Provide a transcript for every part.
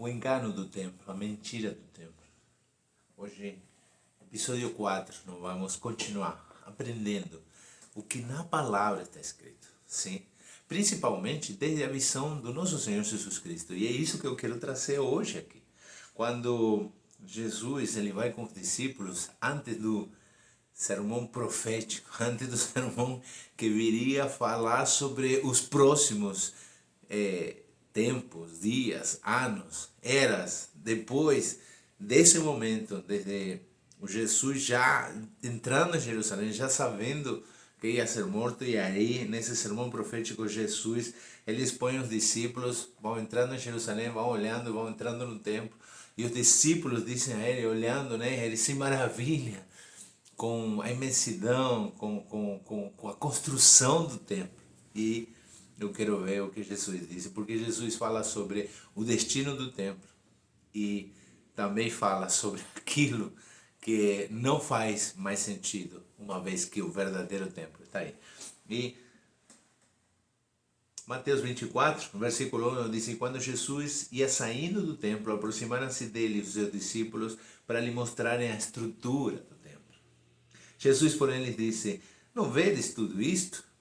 O engano do templo, a mentira do templo. Hoje, episódio 4, nós vamos continuar aprendendo o que na palavra está escrito, sim? Principalmente desde a visão do nosso Senhor Jesus Cristo. E é isso que eu quero trazer hoje aqui. Quando Jesus ele vai com os discípulos antes do sermão profético, antes do sermão que viria falar sobre os próximos tempos, dias, anos, eras, depois desse momento, desde o Jesus já entrando em Jerusalém, já sabendo que ia ser morto, e aí, nesse sermão profético, Jesus, ele expõe os discípulos, vão entrando em Jerusalém, vão olhando, vão entrando no templo, e os discípulos dizem a ele, olhando, né, ele se maravilha com a imensidão, com a construção do templo. E eu quero ver o que Jesus disse, porque Jesus fala sobre o destino do templo e também fala sobre aquilo que não faz mais sentido, uma vez que o verdadeiro templo está aí. E Mateus 24, versículo 1, diz: quando Jesus ia saindo do templo, aproximaram-se dele os seus discípulos para lhe mostrarem a estrutura do templo. Jesus, porém, lhes disse: não vedes tudo isto?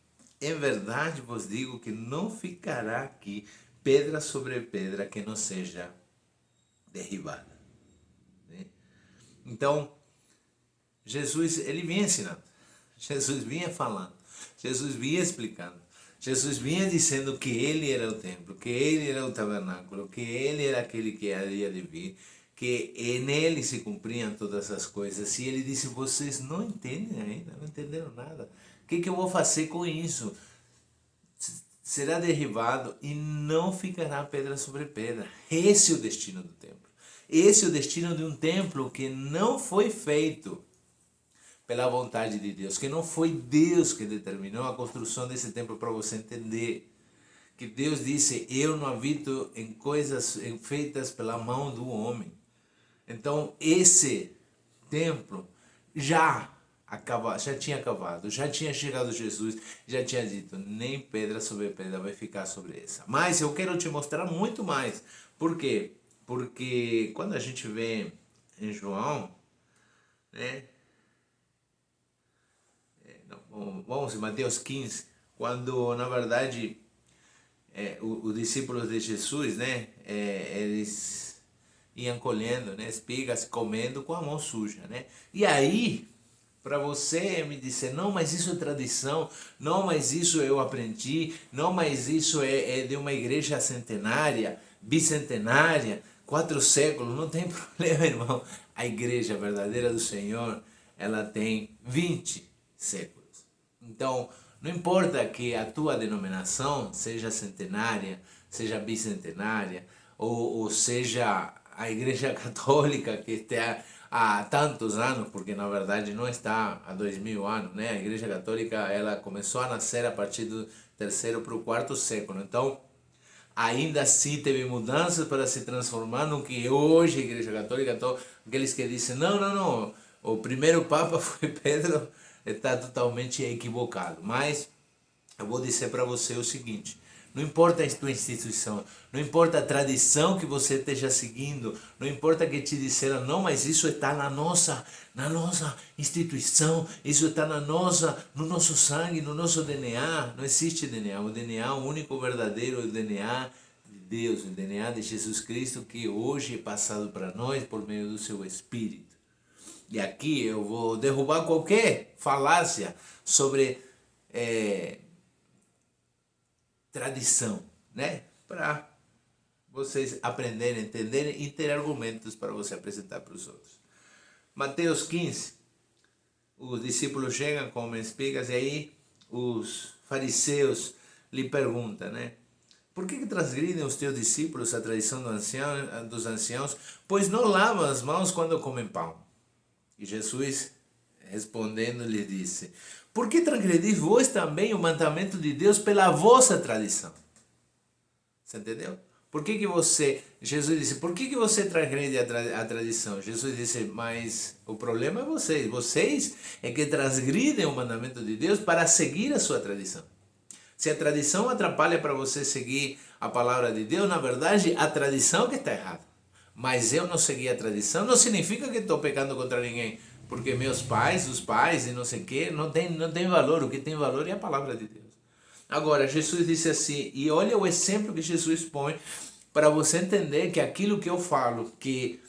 Em verdade vos digo que não ficará aqui pedra sobre pedra que não seja derribada. Então, Jesus, ele vinha ensinando, Jesus vinha falando, Jesus vinha explicando, Jesus vinha dizendo que ele era o templo, que ele era o tabernáculo, que ele era aquele que havia de vir, que nele se cumpriam todas as coisas. E ele disse: vocês não entendem ainda, não entenderam nada. O que eu vou fazer com isso? Será derribado e não ficará pedra sobre pedra. Esse é o destino do templo. Esse é o destino de um templo que não foi feito pela vontade de Deus, que não foi Deus que determinou a construção desse templo, para você entender que Deus disse: eu não habito em coisas feitas pela mão do homem. Então esse templo já tinha acabado, já tinha chegado Jesus, já tinha dito: nem pedra sobre pedra vai ficar sobre essa. Mas eu quero te mostrar muito mais. Por quê? Porque quando a gente vê em João, né? Vamos em Mateus 15, quando na verdade os discípulos de Jesus, né? Eles iam colhendo, né, espigas, comendo com a mão suja, né? E aí, para você me dizer: não, mas isso é tradição, não, mas isso eu aprendi, não, mas isso é de uma igreja centenária, bicentenária, 4 séculos, não tem problema, irmão. A igreja verdadeira do Senhor, ela tem 20 séculos. Então, não importa que a tua denominação seja centenária, seja bicentenária, ou seja a Igreja Católica, que está há tantos anos, porque na verdade não está há 2000 anos, né? A Igreja Católica, ela começou a nascer a partir do 3º para o 4º século. Então, ainda assim teve mudanças para se transformar no que hoje a Igreja Católica. Então, aqueles que dizem: não, o primeiro Papa foi Pedro, está totalmente equivocado. Mas eu vou dizer para você o seguinte: não importa a tua instituição, não importa a tradição que você esteja seguindo, não importa que te disseram: não, mas isso está na nossa instituição, isso está no nosso sangue, no nosso DNA. Não existe DNA. O DNA, o único verdadeiro, é o DNA de Deus, o DNA de Jesus Cristo, que hoje é passado para nós por meio do seu Espírito. E aqui eu vou derrubar qualquer falácia sobre tradição, né? Para vocês aprenderem, entenderem e ter argumentos para você apresentar para os outros. Mateus 15, os discípulos chegam, comem espigas, e aí os fariseus lhe perguntam, né? Por que transgridem os teus discípulos a tradição dos anciãos, pois não lavam as mãos quando comem pão? E Jesus, respondendo, lhe disse: por que transgredis vós também o mandamento de Deus pela vossa tradição? Você entendeu? Jesus disse: por que você transgrede a tradição? Jesus disse: mas o problema é vocês. Vocês é que transgridem o mandamento de Deus para seguir a sua tradição. Se a tradição atrapalha para você seguir a palavra de Deus, na verdade, a tradição que está errada. mas eu não segui a tradição, não significa que estou pecando contra ninguém, porque meus pais, os pais e não sei o que, não tem valor. O que tem valor é a palavra de Deus. Agora, Jesus disse assim, e olha o exemplo que Jesus põe para você entender que aquilo que eu falo, que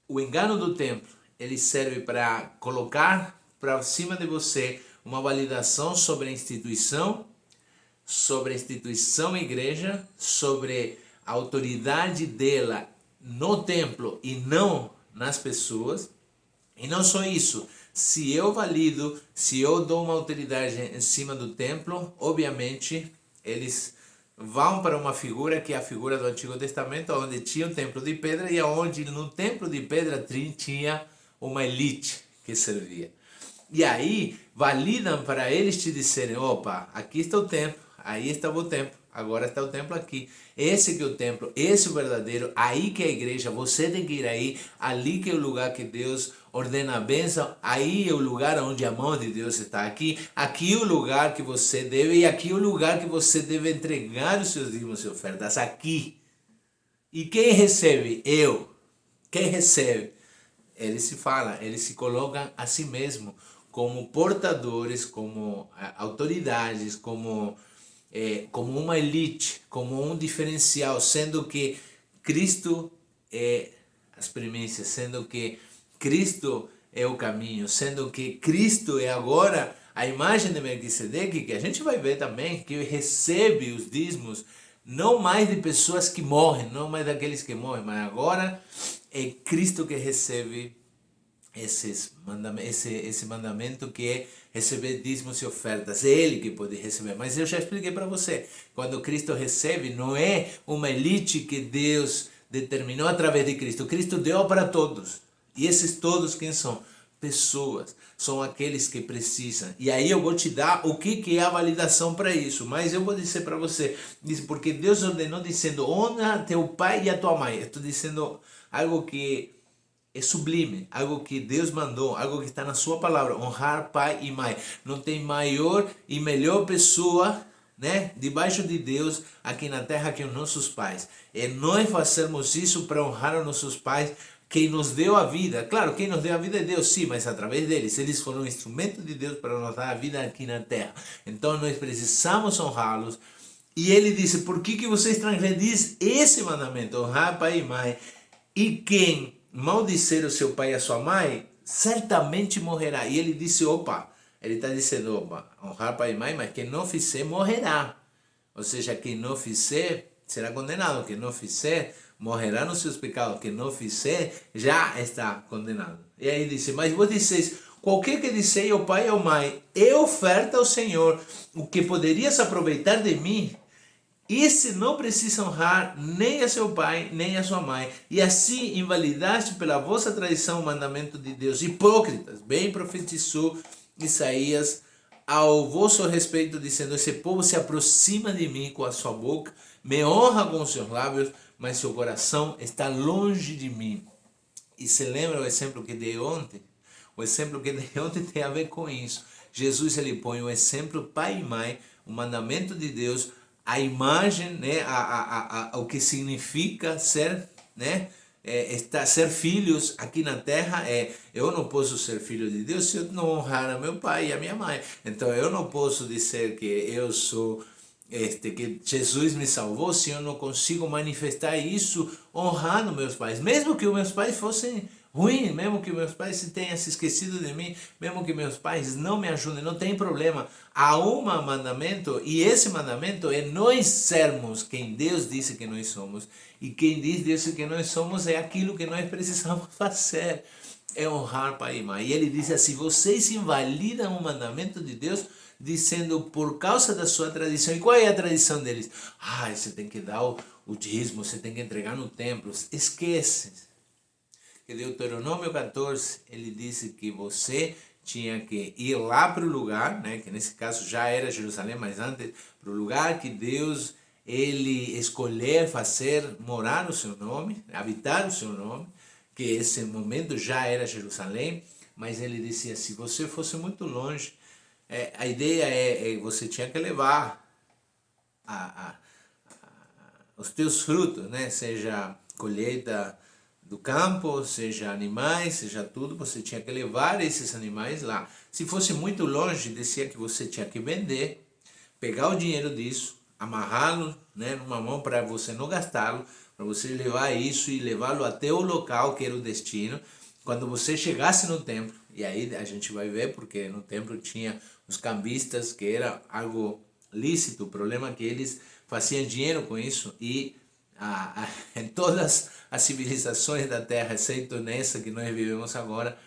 o engano do templo, ele serve para colocar para cima de você uma validação sobre a instituição igreja, sobre a autoridade dela no templo e não nas pessoas. E não só isso, se eu valido, se eu dou uma autoridade em cima do templo, obviamente eles vão para uma figura que é a figura do Antigo Testamento, onde tinha o templo de pedra e onde no templo de pedra tinha uma elite que servia. E aí validam para eles te disserem, opa, aqui está o templo, aí estava o templo, agora está o templo aqui. Esse que é o templo, esse é o verdadeiro, aí que é a igreja, você tem que ir aí, ali que é o lugar que Deus ordena a bênção, aí é o lugar onde a mão de Deus está aqui é o lugar que você deve, e aqui é o lugar que você deve entregar os seus dízimos e ofertas, aqui. E quem recebe? Eu. Quem recebe? Eles se colocam a si mesmo como portadores, como autoridades, como uma elite, como um diferencial, sendo que Cristo é as primícias, sendo que Cristo é o caminho, sendo que Cristo é agora a imagem de Melquisedeque, que a gente vai ver também, que recebe os dízimos, não mais de pessoas que morrem, não mais daqueles que morrem, mas agora é Cristo que recebe esse mandamento que é receber dízimos e ofertas. É Ele que pode receber. Mas eu já expliquei para você, quando Cristo recebe, não é uma elite que Deus determinou através de Cristo. Cristo deu para todos. E esses todos quem são? Pessoas. São aqueles que precisam. E aí eu vou te dar o que é a validação para isso. Mas eu vou dizer para você, porque Deus ordenou dizendo, honra teu pai e a tua mãe. Eu estou dizendo algo que é sublime, algo que Deus mandou, algo que está na sua palavra, honrar pai e mãe. Não tem maior e melhor pessoa, né, debaixo de Deus aqui na terra que os nossos pais. E nós fazermos isso para honrar os nossos pais, quem nos deu a vida. Claro, quem nos deu a vida é Deus, sim, mas através deles. Eles foram um instrumento de Deus para nos dar a vida aqui na terra. Então nós precisamos honrá-los. E ele disse, por que vocês transgredis esse mandamento? Honrar pai e mãe. E quem maldizer o seu pai e a sua mãe, certamente morrerá. E ele disse, opa, ele está dizendo, opa, honrar pai e mãe, mas quem não fizer, morrerá. Ou seja, quem não fizer, será condenado. Quem não fizer, morrerá nos seus pecados. Quem não fizer, já está condenado. E aí disse, mas vos disseis, qualquer que disser ao pai ou mãe, é oferta ao Senhor, o que poderias aproveitar de mim, esse não precisa honrar nem a seu pai, nem a sua mãe. E assim invalidaste pela vossa tradição o mandamento de Deus. Hipócritas, bem profetizou Isaías ao vosso respeito, dizendo, esse povo se aproxima de mim com a sua boca, me honra com os seus lábios, mas seu coração está longe de mim. E se lembra o exemplo que dei ontem? O exemplo que dei ontem tem a ver com isso. Jesus ele põe o exemplo pai e mãe, o mandamento de Deus, a imagem, né, o que significa ser, né, ser filhos aqui na terra. Eu não posso ser filho de Deus se eu não honrar a meu pai e a minha mãe. Então eu não posso dizer que eu sou que Jesus me salvou se eu não consigo manifestar isso honrando meus pais, mesmo que os meus pais fossem ruins, mesmo que meus pais tenham se esquecido de mim, mesmo que meus pais não me ajudem, não tem problema. Há um mandamento, e esse mandamento é nós sermos quem Deus disse que nós somos, e quem diz Deus que nós somos é aquilo que nós precisamos fazer, é honrar pai e mãe. E ele diz assim, vocês invalidam o mandamento de Deus, dizendo por causa da sua tradição. E qual é a tradição deles? Você tem que dar o dízimo, você tem que entregar no templo. Esquece. Que Deuteronômio 14, ele disse que você tinha que ir lá para o lugar, né, que nesse caso já era Jerusalém, mas antes, para o lugar que Deus, ele escolher fazer, morar no seu nome, habitar o seu nome, que esse momento já era Jerusalém, mas ele dizia, se você fosse muito longe, a ideia você tinha que levar os teus frutos, né, seja colheita do campo, seja animais, seja tudo, você tinha que levar esses animais lá. Se fosse muito longe, dizia que você tinha que vender, pegar o dinheiro disso, amarrá-lo, né, numa mão para você não gastá-lo, para você levar isso e levá-lo até o local que era o destino. Quando você chegasse no templo, e aí a gente vai ver porque no templo tinha os cambistas, que era algo lícito, o problema é que eles faziam dinheiro com isso e em todas as civilizações da Terra, exceto nessa que nós vivemos agora,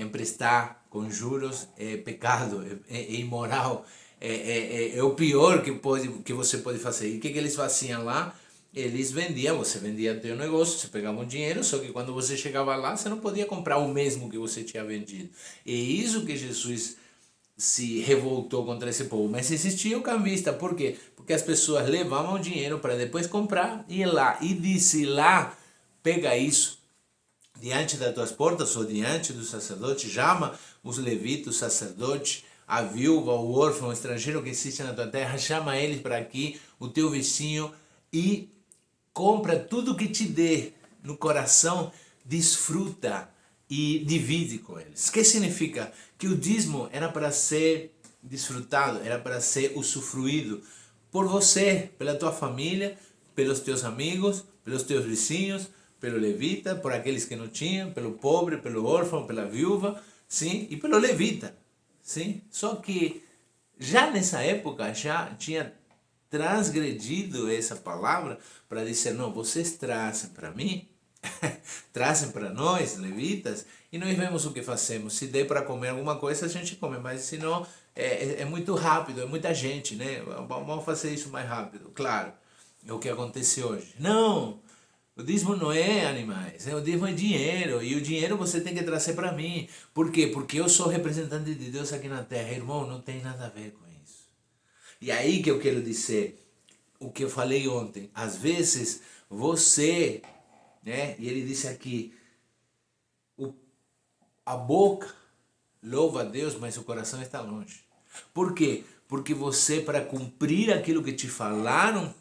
emprestar com juros é pecado, é imoral, é o pior que você pode fazer. E o que eles faziam lá? Eles vendiam, você vendia teu negócio, você pegava um dinheiro, só que quando você chegava lá, você não podia comprar o mesmo que você tinha vendido. E isso que Jesus se revoltou contra esse povo. Mas existia o cambista, por quê? Porque as pessoas levavam dinheiro para depois comprar e ir lá. E disse lá, pega isso diante das tuas portas ou diante do sacerdote, chama os levitas, o sacerdote, a viúva, o órfão, o estrangeiro que existe na tua terra, chama eles para aqui, o teu vizinho, e compra tudo que te dê no coração, desfruta e divide com eles. O que significa? Que o dízimo era para ser desfrutado, era para ser usufruído por você, pela tua família, pelos teus amigos, pelos teus vizinhos, pelo levita, por aqueles que não tinham, pelo pobre, pelo órfão, pela viúva, sim, e pelo levita, sim. Só que já nessa época já tinha transgredido essa palavra para dizer, não, vocês trazem para mim, trazem para nós, levitas, e nós vemos o que fazemos. Se der para comer alguma coisa, a gente come, mas se não, é muito rápido, é muita gente, né? Vamos fazer isso mais rápido, claro. É o que acontece hoje. Não! O dízimo não é animais, o dízimo é dinheiro, e o dinheiro você tem que trazer para mim. Por quê? Porque eu sou representante de Deus aqui na terra. Irmão, não tem nada a ver com isso. E aí que eu quero dizer, o que eu falei ontem, às vezes você, né, e ele disse aqui, a boca louva a Deus, mas o coração está longe. Por quê? Porque você, para cumprir aquilo que te falaram,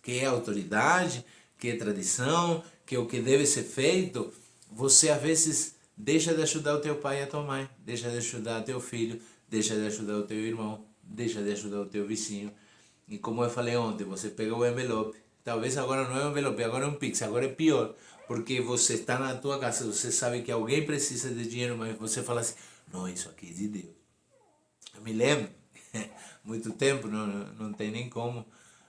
que é autoridade, que é tradição, que é o que deve ser feito, você às vezes deixa de ajudar o teu pai e a tua mãe, deixa de ajudar o teu filho, deixa de ajudar o teu irmão, deixa de ajudar o teu vizinho. E como eu falei ontem, você pega o envelope, talvez agora não é um envelope, agora é um Pix, agora é pior, porque você está na tua casa, você sabe que alguém precisa de dinheiro, mas você fala assim, não, isso aqui é de Deus. Eu me lembro, muito tempo, não tem nem como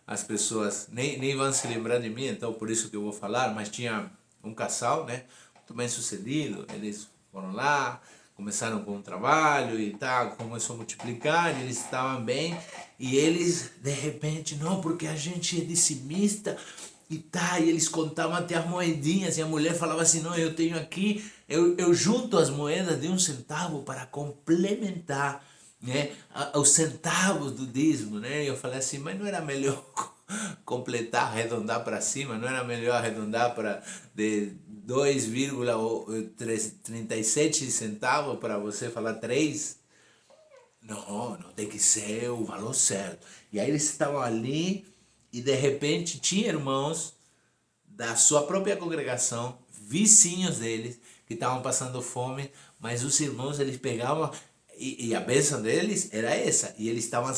as pessoas nem vão se lembrar de mim, então por isso que eu vou falar, mas tinha um casal, né, muito bem sucedido, eles foram lá, começaram com um trabalho e tal, começou a multiplicar, eles estavam bem, e eles de repente, não, porque a gente é dizimista, e tá, e eles contavam até as moedinhas, e a mulher falava assim, não, eu tenho aqui, eu junto as moedas de 1 centavo para complementar, né, os centavos do dízimo, né, e eu falei assim, mas não era melhor completar, arredondar para cima, não era melhor arredondar para de 2,37 centavos para você falar 3? Não, não tem que ser o valor certo. E aí eles estavam ali e de repente tinha irmãos da sua própria congregação, vizinhos deles, que estavam passando fome, mas os irmãos eles pegavam e a bênção deles era essa, e eles estavam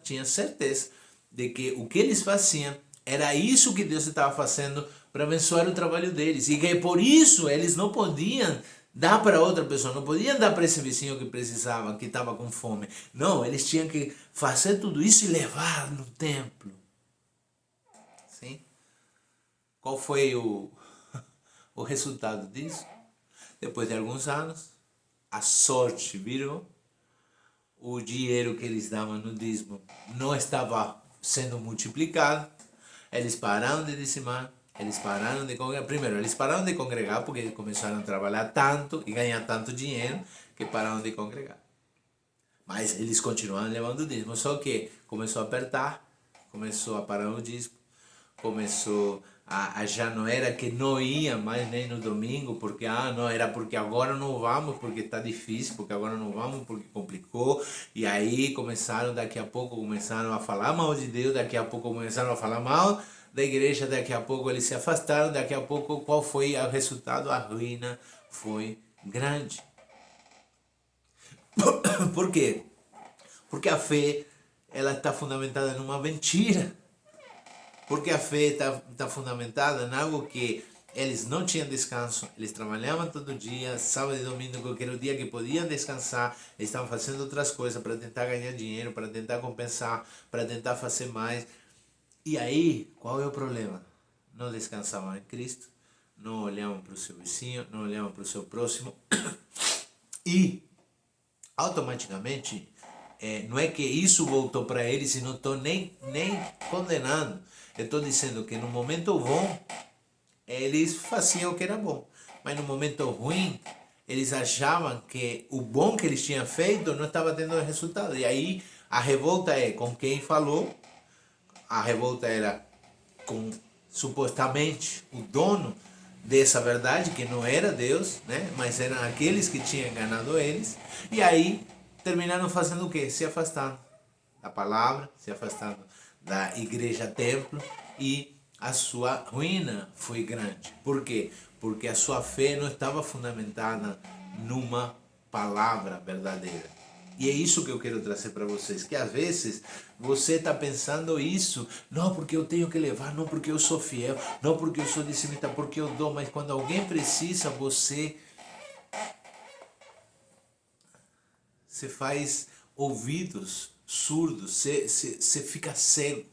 tinham certeza de que o que eles faziam era isso que Deus estava fazendo para abençoar o trabalho deles, e que por isso eles não podiam dar para outra pessoa, não podiam dar para esse vizinho que precisava, que estava com fome. Não, eles tinham que fazer tudo isso e levar no templo. Sim? Qual foi o resultado disso? Depois de alguns anos, a sorte virou, o dinheiro que eles davam no dízimo não estava sendo multiplicado, eles pararam de dizimar, eles pararam de congregar. Primeiro, eles pararam de congregar porque começaram a trabalhar tanto e ganhar tanto dinheiro que pararam de congregar. Mas eles continuaram levando o dízimo, só que começou a apertar, começou a parar o dízimo, começou já não era que não ia mais nem no domingo, porque não era porque agora não vamos, porque está difícil, porque agora não vamos, porque complicou, e aí daqui a pouco começaram a falar mal de Deus, daqui a pouco começaram a falar mal da igreja, daqui a pouco eles se afastaram, daqui a pouco qual foi o resultado? A ruína foi grande. Por quê? Porque a fé, ela está fundamentada numa mentira. Porque a fé está fundamentada em algo que eles não tinham descanso, eles trabalhavam todo dia, sábado e domingo, que era o dia que podiam descansar, eles estavam fazendo outras coisas para tentar ganhar dinheiro, para tentar compensar, para tentar fazer mais. E aí, qual é o problema? Não descansavam em Cristo, não olhavam para o seu vizinho, não olhavam para o seu próximo. E, automaticamente, não é que isso voltou para eles e não estou nem condenando. Eu estou dizendo que no momento bom, eles faziam o que era bom. Mas no momento ruim, eles achavam que o bom que eles tinham feito não estava tendo resultado. E aí a revolta é com quem falou, a revolta era com supostamente o dono dessa verdade, que não era Deus, né? Mas eram aqueles que tinham enganado eles. E aí terminaram fazendo o quê? Se afastando da palavra, se afastando da igreja templo, e a sua ruína foi grande. Por quê? Porque a sua fé não estava fundamentada numa palavra verdadeira. E é isso que eu quero trazer para vocês, que às vezes você está pensando isso, não porque eu tenho que levar, não porque eu sou fiel, não porque eu sou discípulo, porque eu dou, mas quando alguém precisa, você faz ouvidos surdos, você fica cego.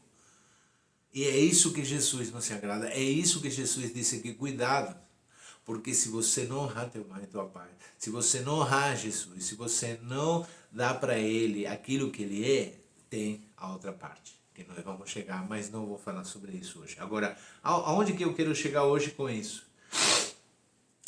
E é isso que Jesus não se agrada, é isso que Jesus disse que cuidado. Porque se você não honrar teu mãe e teu pai, se você não honrar Jesus, se você não dá para ele aquilo que ele é, tem a outra parte, que nós vamos chegar, mas não vou falar sobre isso hoje. Agora, aonde que eu quero chegar hoje com isso?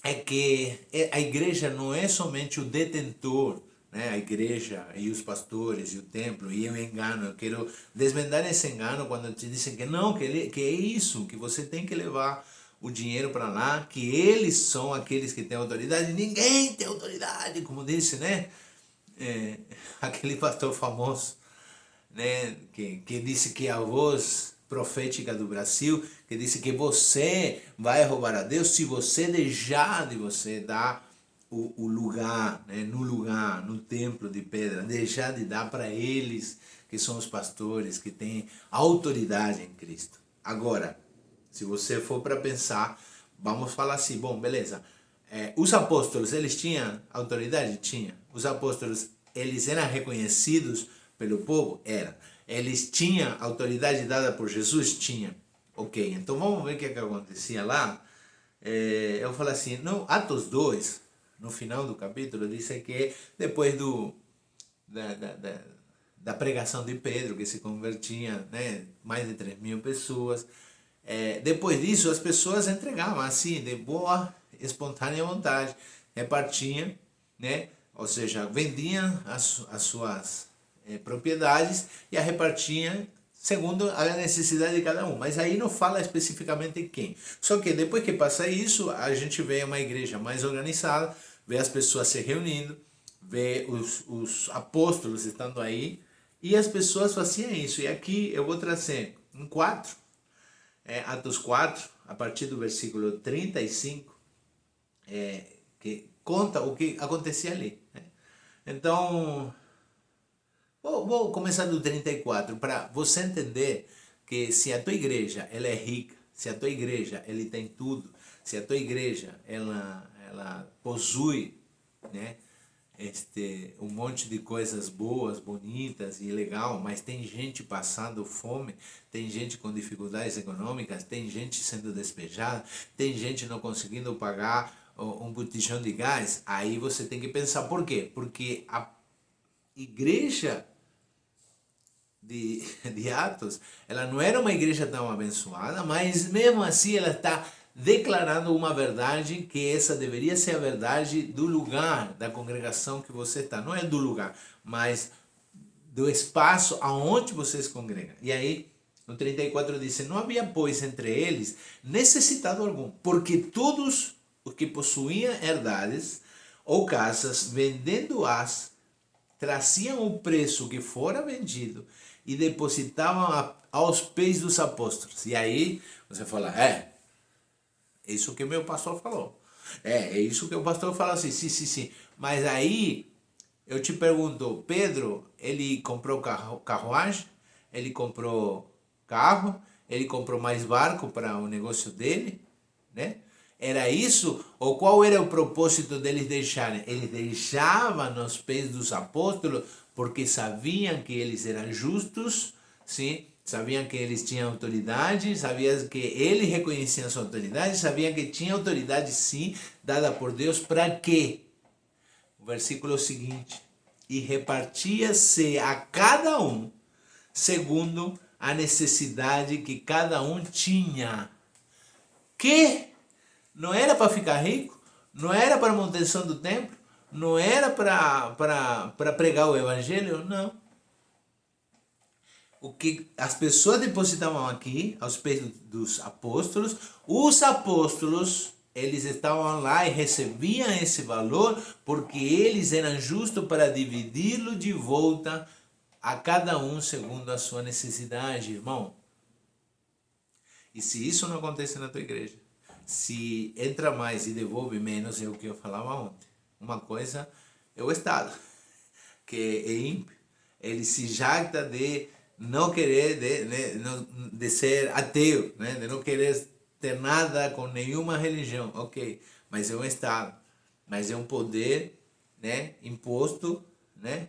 É que a igreja não é somente o detentor, né? A igreja e os pastores e o templo e o engano. Eu quero desvendar esse engano quando te dizem que não, que é isso, que você tem que levar o dinheiro para lá, que eles são aqueles que têm autoridade. Ninguém tem autoridade, como disse, né? Aquele pastor famoso, né? Que disse que a voz profética do Brasil, que disse que você vai roubar a Deus se você deixar de você dar o lugar, né? No lugar, no templo de pedra, deixar de dar para eles, que são os pastores, que têm autoridade em Cristo. Agora, se você for para pensar, vamos falar assim, bom, beleza, os apóstolos, eles tinham autoridade? Tinha. Os apóstolos, eles eram reconhecidos pelo povo? Era. Eles tinham autoridade dada por Jesus? Tinha. Ok, então vamos ver o que acontecia lá. Eu falo assim, no Atos 2, no final do capítulo, diz que depois da pregação de Pedro, que se convertia, né, mais de 3.000 pessoas, depois disso as pessoas entregavam assim, de boa, espontânea vontade, repartiam, né, ou seja, vendiam as suas propriedades e a repartiam segundo a necessidade de cada um. Mas aí não fala especificamente quem. Só que depois que passa isso, a gente vê uma igreja mais organizada, vê as pessoas se reunindo, vê os apóstolos estando aí, e as pessoas faziam isso. E aqui eu vou trazer em 4, Atos 4, a partir do versículo 35, que conta o que acontecia ali, né? Então, vou começar do 34, para você entender que se a tua igreja ela é rica, se a tua igreja ele tem tudo, se a tua igreja ela possui, né, um monte de coisas boas, bonitas e legal, mas tem gente passando fome, tem gente com dificuldades econômicas, tem gente sendo despejada, tem gente não conseguindo pagar um botijão de gás, aí você tem que pensar por quê? Porque a igreja de Atos, ela não era uma igreja tão abençoada, mas mesmo assim ela está declarando uma verdade, que essa deveria ser a verdade do lugar, da congregação que você está. Não é do lugar, mas do espaço aonde você se congrega. E aí, no 34 diz, não havia, pois, entre eles necessitado algum, porque todos os que possuíam herdades ou casas, vendendo-as, traziam o preço que fora vendido e depositavam aos pés dos apóstolos. E aí você fala, isso que meu pastor falou. É isso que o pastor fala assim, sim. Mas aí eu te pergunto, Pedro, ele comprou carruagem, ele comprou carro, ele comprou mais barco para o negócio dele, né? Era isso? Ou qual era o propósito deles deixarem? Eles deixavam nos pés dos apóstolos porque sabiam que eles eram justos, sim? Sabiam que eles tinham autoridade, sabiam que eles reconheciam sua autoridade, sabiam que tinha autoridade sim, dada por Deus, para quê? O versículo seguinte, e repartia-se a cada um segundo a necessidade que cada um tinha. Que não era para ficar rico, não era para a manutenção do templo, não era para pregar o evangelho, não. O que as pessoas depositavam aqui, aos pés dos apóstolos, os apóstolos, eles estavam lá e recebiam esse valor porque eles eram justos para dividi-lo de volta a cada um segundo a sua necessidade, irmão. E se isso não acontece na tua igreja, se entra mais e devolve menos, é o que eu falava ontem. Uma coisa é o Estado, que é ímpio. Ele se jacta de não querer, de ser ateu, né? De não querer ter nada com nenhuma religião. Ok, mas é um Estado, mas é um poder, né? Imposto, né?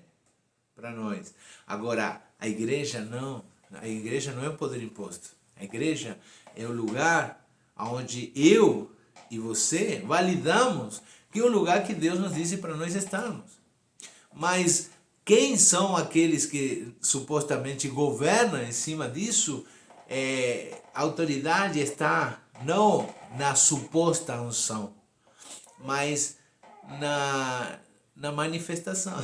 Para nós. Agora, a igreja não é o poder imposto. A igreja é o lugar onde eu e você validamos que é o lugar que Deus nos disse para nós estarmos. Mas quem são aqueles que supostamente governam em cima disso? A autoridade está não na suposta unção, mas na manifestação.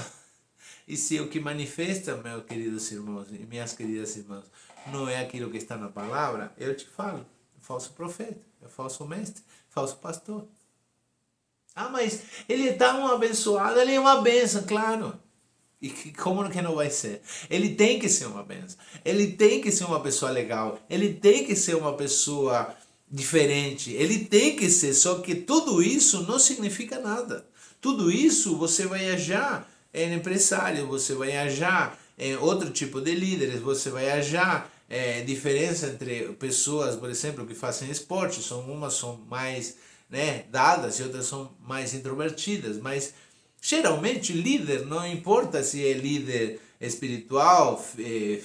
E se o que manifesta, meus queridos irmãos e minhas queridas irmãs, não é aquilo que está na palavra, eu te falo, é falso profeta, é falso mestre, falso pastor. Ah, mas ele é tão abençoado, ele é uma bênção, claro. E como que não vai ser? Ele tem que ser uma bênção, ele tem que ser uma pessoa legal, ele tem que ser uma pessoa diferente, ele tem que ser, só que tudo isso não significa nada. Tudo isso você vai achar em empresário, você vai achar em outro tipo de líderes, você vai achar diferença entre pessoas, por exemplo, que fazem esporte, umas são mais, né, dadas e outras são mais introvertidas, mas geralmente líder, não importa se é líder espiritual,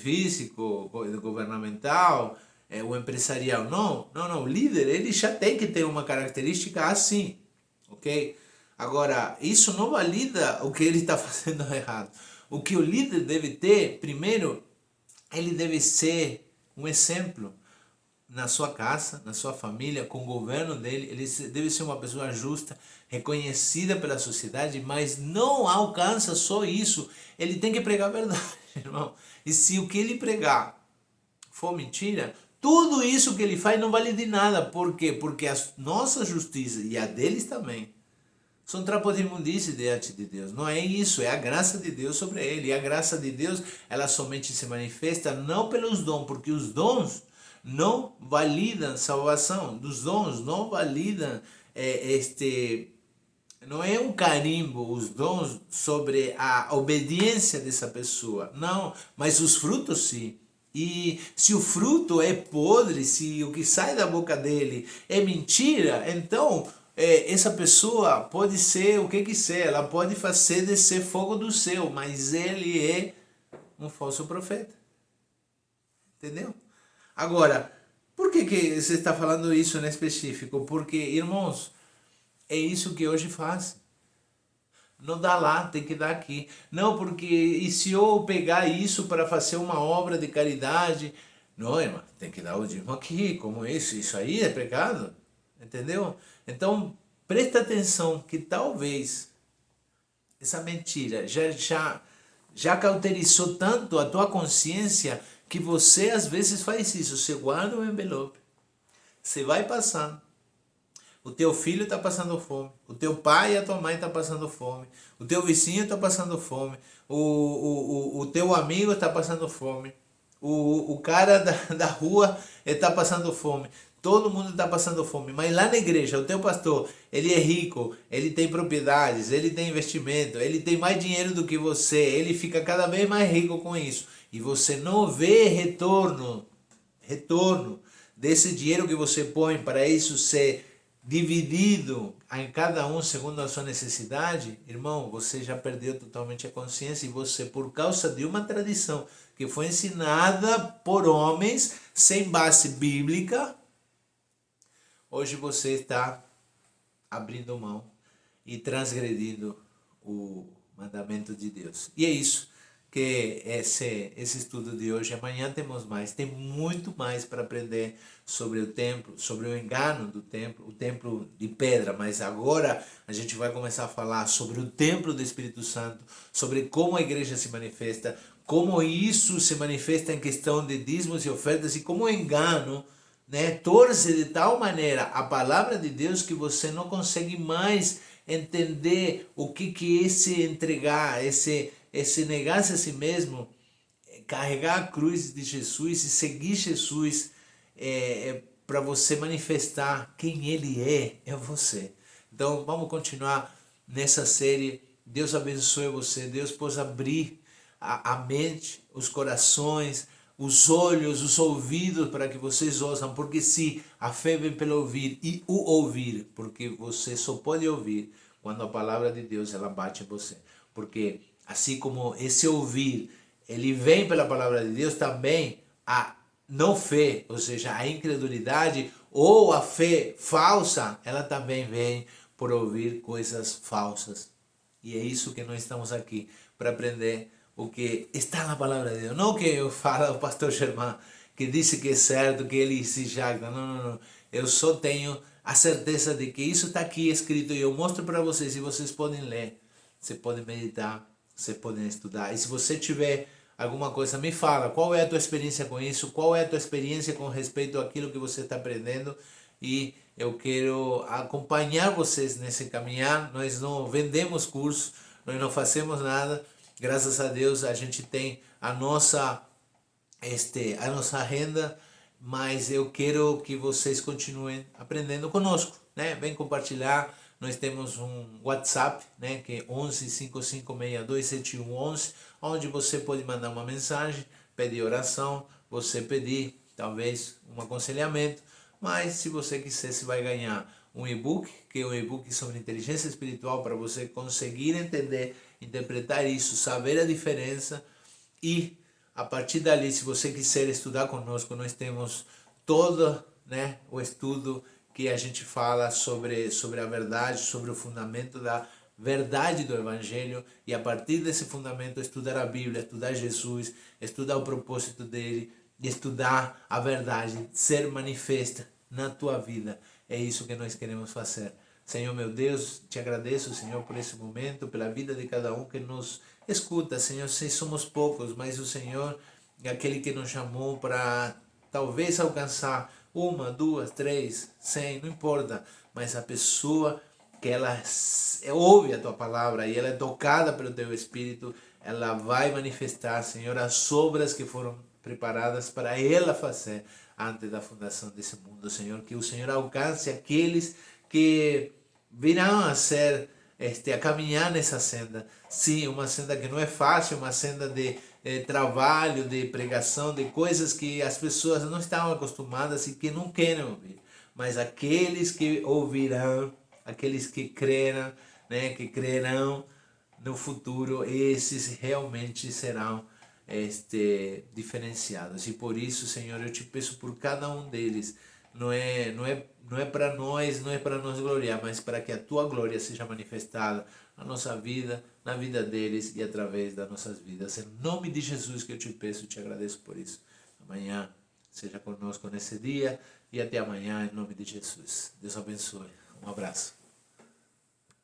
físico, governamental, ou empresarial, não, líder, ele já tem que ter uma característica assim, ok? Agora, isso não valida o que ele está fazendo errado. O que o líder deve ter, primeiro, ele deve ser um exemplo na sua casa, na sua família, com o governo dele. Ele deve ser uma pessoa justa, reconhecida pela sociedade, mas não alcança só isso. Ele tem que pregar a verdade, irmão. E se o que ele pregar for mentira, tudo isso que ele faz não vale de nada. Por quê? Porque a nossa justiça e a deles também são trapos de imundície diante de Deus. Não é isso, é a graça de Deus sobre ele. E a graça de Deus, ela somente se manifesta não pelos dons, porque os dons não validam salvação. Os dons não validam não é um carimbo, os dons sobre a obediência dessa pessoa. Não, mas os frutos sim. E se o fruto é podre, se o que sai da boca dele é mentira, então essa pessoa pode ser o que quiser, ela pode fazer descer fogo do céu, mas ele é um falso profeta. Entendeu? Agora, por que você está falando isso em específico? Porque, irmãos, é isso que hoje faz. Não dá lá, tem que dar aqui. Não, porque e se eu pegar isso para fazer uma obra de caridade? Não, irmão, tem que dar o dízimo aqui, como isso aí é pecado. Entendeu? Então, presta atenção que talvez essa mentira já cauterizou tanto a tua consciência que você às vezes faz isso. Você guarda o envelope, você vai passando. O teu filho está passando fome, o teu pai e a tua mãe estão passando fome, o teu vizinho está passando fome, o teu amigo está passando fome. O cara da rua está passando fome. Todo mundo está passando fome. Mas lá na igreja, o teu pastor, ele é rico, ele tem propriedades, ele tem investimento, ele tem mais dinheiro do que você, ele fica cada vez mais rico com isso. E você não vê retorno desse dinheiro que você põe para isso ser dividido em cada um segundo a sua necessidade, irmão, você já perdeu totalmente a consciência e você, por causa de uma tradição que foi ensinada por homens sem base bíblica, hoje você está abrindo mão e transgredindo o mandamento de Deus. E é isso que esse estudo de hoje. Amanhã temos mais, tem muito mais para aprender sobre o templo, sobre o engano do templo, o templo de pedra, mas agora a gente vai começar a falar sobre o templo do Espírito Santo, sobre como a igreja se manifesta, como isso se manifesta em questão de dízimos e ofertas e como o engano, né, torce de tal maneira a palavra de Deus que você não consegue mais entender o que é esse entregar, esse negar-se a si mesmo, carregar a cruz de Jesus e seguir Jesus para você manifestar quem Ele é você. Então vamos continuar nessa série. Deus abençoe você, Deus possa abrir a mente, os corações, os olhos, os ouvidos para que vocês ouçam, porque se a fé vem pelo ouvir e o ouvir, porque você só pode ouvir quando a palavra de Deus ela bate em você, porque assim como esse ouvir ele vem pela palavra de Deus, também a não fé, ou seja, a incredulidade ou a fé falsa, ela também vem por ouvir coisas falsas. E é isso que nós estamos aqui para aprender o que está na palavra de Deus. Não que eu falo o pastor Germán, que disse que é certo, que ele se jacta. Não, não, não. Eu só tenho a certeza de que isso está aqui escrito e eu mostro para vocês e vocês podem ler, vocês podem meditar, vocês podem estudar. E se você tiver alguma coisa, me fala qual é a tua experiência com isso, qual é a tua experiência com respeito àquilo que você está aprendendo e eu quero acompanhar vocês nesse caminhar. Nós não vendemos curso, nós não fazemos nada. Graças a Deus a gente tem a nossa renda, mas eu quero que vocês continuem aprendendo conosco, né? Vem compartilhar. Nós temos um WhatsApp, né, que é 11 55627111, onde você pode mandar uma mensagem, pedir oração, você pedir talvez um aconselhamento, mas se você quiser, você vai ganhar um e-book, que é um e-book sobre inteligência espiritual para você conseguir entender, interpretar isso, saber a diferença e a partir dali, se você quiser estudar conosco, nós temos todo, né, o estudo que a gente fala sobre a verdade, sobre o fundamento da verdade do Evangelho e a partir desse fundamento estudar a Bíblia, estudar Jesus, estudar o propósito dele, estudar a verdade, ser manifesta na tua vida. É isso que nós queremos fazer. Senhor meu Deus, te agradeço, Senhor, por esse momento, pela vida de cada um que nos escuta, Senhor. Sei somos poucos, mas o Senhor é aquele que nos chamou para talvez alcançar uma, duas, três, 100, não importa, mas a pessoa que ela ouve a tua palavra e ela é tocada pelo teu Espírito, ela vai manifestar, Senhor, as obras que foram preparadas para ela fazer antes da fundação desse mundo, Senhor. Que o Senhor alcance aqueles que virão a ser, a caminhar nessa senda. Sim, uma senda que não é fácil, uma senda de trabalho, de pregação, de coisas que as pessoas não estão acostumadas e que não querem ouvir. Mas aqueles que ouvirão, aqueles que creram, né, que crerão no futuro, esses realmente serão diferenciados. E por isso, Senhor, eu te peço por cada um deles. Não é para nós, não é para nos gloriar, mas para que a tua glória seja manifestada na nossa vida, na vida deles e através das nossas vidas. Em nome de Jesus que eu te peço e te agradeço por isso. Amanhã seja conosco nesse dia e até amanhã em nome de Jesus. Deus abençoe. Um abraço.